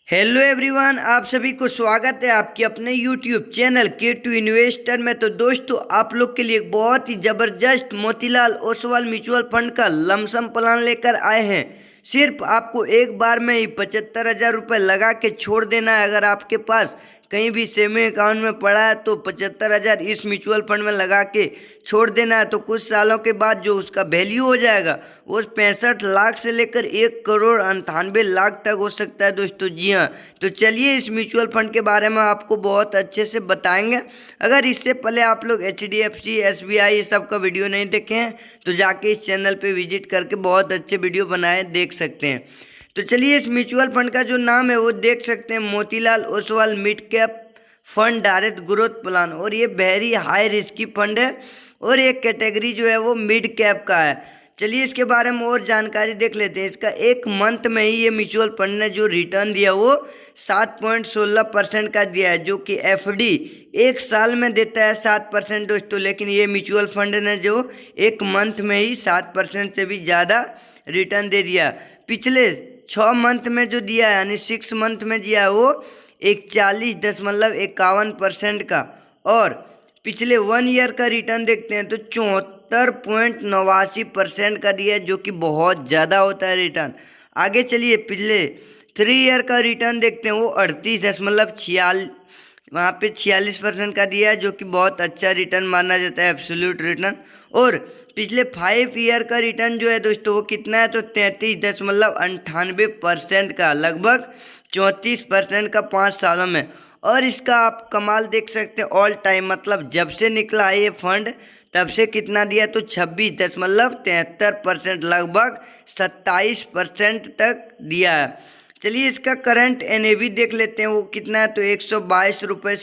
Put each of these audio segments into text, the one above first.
Hello everyone, आप सभी को स्वागत है आपके अपने यूट्यूब चैनल K2 इन्वेस्टर में। तो दोस्तों, आप लोग के लिए एक बहुत ही ज़बरदस्त मोतीलाल ओसवाल म्यूचुअल फंड का लमसम प्लान लेकर आए हैं। सिर्फ आपको एक बार में ही 75,000 रुपये लगा के छोड़ देना है। अगर आपके पास कहीं भी सेविंग अकाउंट में पड़ा है तो 75,000 इस म्यूचुअल फंड में लगा के छोड़ देना है। तो कुछ सालों के बाद जो उसका वैल्यू हो जाएगा वो 65 लाख से लेकर 1,98,00,000 तक हो सकता है दोस्तों। जी हाँ, तो चलिए इस म्यूचुअल फंड के बारे में आपको बहुत अच्छे से बताएंगे। अगर इससे पहले आप लोग HDFC SBI ये सब का वीडियो नहीं देखे हैं तो जाके इस चैनल पे विजिट करके बहुत अच्छे वीडियो बनाए देख सकते हैं। तो चलिए इस म्यूचुअल फंड का जो नाम है वो देख सकते हैं, Motilal Oswal mid cap fund direct growth plan. और ये वेरी हाई रिस्की फंड है और ये कैटेगरी जो है वो मिड कैप का है। चलिए इसके बारे में और जानकारी देख लेते हैं। इसका एक मंथ में ही ये म्यूचुअल फंड ने जो रिटर्न दिया वो 7.16% का दिया है, जो कि FD एक साल में देता है 7% दोस्तों। लेकिन ये म्यूचुअल फंड ने जो एक मंथ में ही 7% से भी ज़्यादा रिटर्न दे दिया। पिछले 6 मंथ में जो दिया है यानी 6 मंथ में दिया है वो 41.51% का। और पिछले 1 ईयर का रिटर्न देखते हैं तो 74.89% का दिया है, जो कि बहुत ज़्यादा होता है रिटर्न। आगे चलिए पिछले 3 ईयर का रिटर्न देखते हैं, वो 46% का दिया है, जो कि बहुत अच्छा रिटर्न माना जाता है, एब्सोल्यूट रिटर्न। और पिछले 5 ईयर का रिटर्न जो है दोस्तों वो कितना है तो 33.98% का, लगभग 34% का 5 सालों में। और इसका आप कमाल देख सकते हैं, ऑल टाइम मतलब जब से निकला है ये फंड तब से कितना दिया तो 26.73%, लगभग 27% तक दिया है। चलिए इसका करंट NAV देख लेते हैं, वो कितना है तो 122.77 रुपये।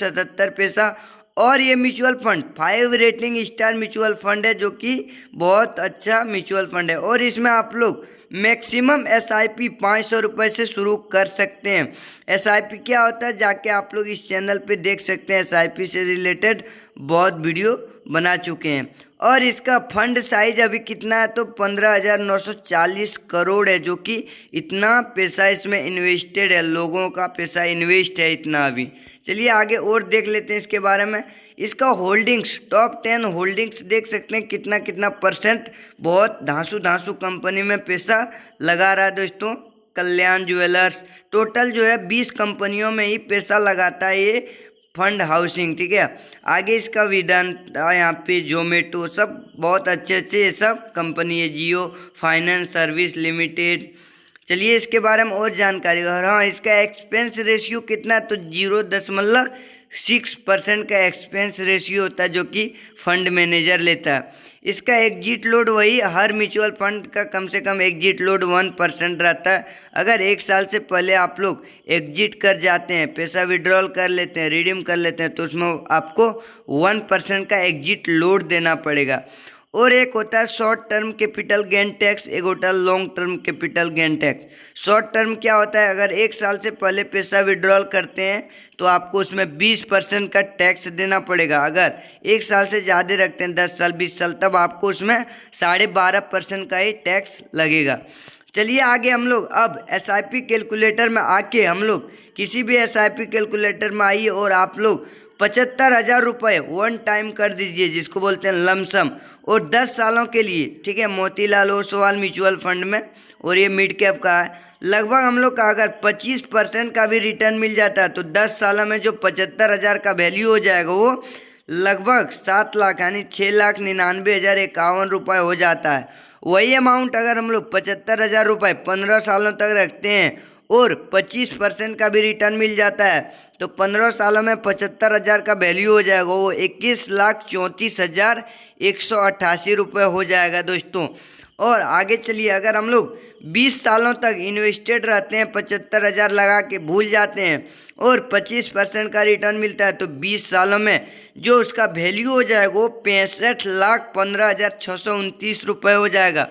और ये mutual fund 5 rating star mutual fund है, जो कि बहुत अच्छा म्यूचुअल फंड है। और इसमें आप लोग मैक्सिमम SIP 500 रुपये से शुरू कर सकते हैं। SIP क्या होता है जाके आप लोग इस चैनल पे देख सकते हैं, SIP से रिलेटेड बहुत वीडियो बना चुके हैं। और इसका फंड साइज अभी कितना है तो 15,940 करोड़ है, जो कि इतना पैसा इसमें इन्वेस्टेड है, लोगों का पैसा इन्वेस्ट है इतना अभी। चलिए आगे और देख लेते हैं इसके बारे में। इसका होल्डिंग्स टॉप 10 होल्डिंग्स देख सकते हैं कितना कितना परसेंट, बहुत धांसू कंपनी में पैसा लगा रहा है दोस्तों। कल्याण ज्वेलर्स टोटल जो है 20 कंपनियों में ही पैसा लगाता है ये फंड हाउसिंग, ठीक है। आगे इसका वेदांता, यहाँ पे जोमेटो, सब बहुत अच्छे ये सब कंपनी है, जियो फाइनेंस सर्विस लिमिटेड। चलिए इसके बारे में और जानकारी। और हाँ, इसका एक्सपेंस रेशियो कितना तो 0.6% का एक्सपेंस रेशियो होता है, जो कि फंड मैनेजर लेता है। इसका एग्जिट लोड वही हर म्यूचुअल फंड का कम से कम एग्जिट लोड 1% रहता है। अगर 1 साल से पहले आप लोग एग्जिट कर जाते हैं, पैसा विड्रॉल कर लेते हैं, रिडीम कर लेते हैं, तो उसमें आपको 1% का एग्जिट लोड देना पड़ेगा। और एक होता है short term capital gain tax, एक होता है long term capital gain tax. Short term क्या होता है, अगर 1 साल से पहले पैसा विड्रॉल करते हैं तो आपको उसमें 20% का टैक्स देना पड़ेगा। अगर 1 साल से ज़्यादा रखते हैं, 10 साल 20 साल, तब आपको उसमें 12.5% का ही टैक्स लगेगा। चलिए आगे हम लोग अब SIP कैलकुलेटर में आके हम लोग किसी भी SIP कैलकुलेटर में आइए और आप लोग 75,000 रुपये 1 टाइम कर दीजिए, जिसको बोलते हैं लमसम, और 10 सालों के लिए, ठीक है, मोतीलाल ओसवाल म्यूचुअल फंड में। और ये मिड कैप का है। लगभग हम लोग का अगर 25% का भी रिटर्न मिल जाता है तो 10 सालों में जो 75,000 का वैल्यू हो जाएगा वो लगभग 7 लाख यानी 6,99,051 रुपये हो जाता है। वही अमाउंट अगर हम लोग 75,000 रुपये 15 सालों तक रखते हैं और 25% का भी रिटर्न मिल जाता है तो 15 सालों में 75,000 का वैल्यू हो जाएगा वो 21,34,188 रुपये हो जाएगा दोस्तों। और आगे चलिए, अगर हम लोग 20 सालों तक इन्वेस्टेड रहते हैं, 75,000 लगा के भूल जाते हैं और 25% का रिटर्न मिलता है, तो 20 सालों में जो उसका वैल्यू हो जाएगा वो 65,15,629 रुपये हो जाएगा।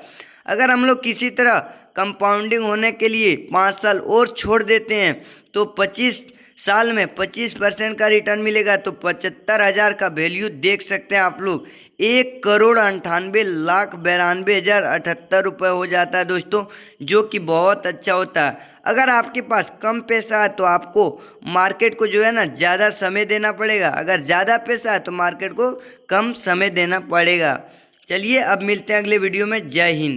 अगर हम लोग किसी तरह कंपाउंडिंग होने के लिए 5 साल और छोड़ देते हैं तो 25 साल में 25% का रिटर्न मिलेगा, तो 75,000 का वैल्यू देख सकते हैं आप लोग 1,98,92,078 रुपये हो जाता है दोस्तों, जो कि बहुत अच्छा होता है। अगर आपके पास कम पैसा है तो आपको मार्केट को जो है ना ज़्यादा समय देना पड़ेगा, अगर ज़्यादा पैसा है तो मार्केट को कम समय देना पड़ेगा। चलिए अब मिलते हैं अगले वीडियो में। जय हिंद।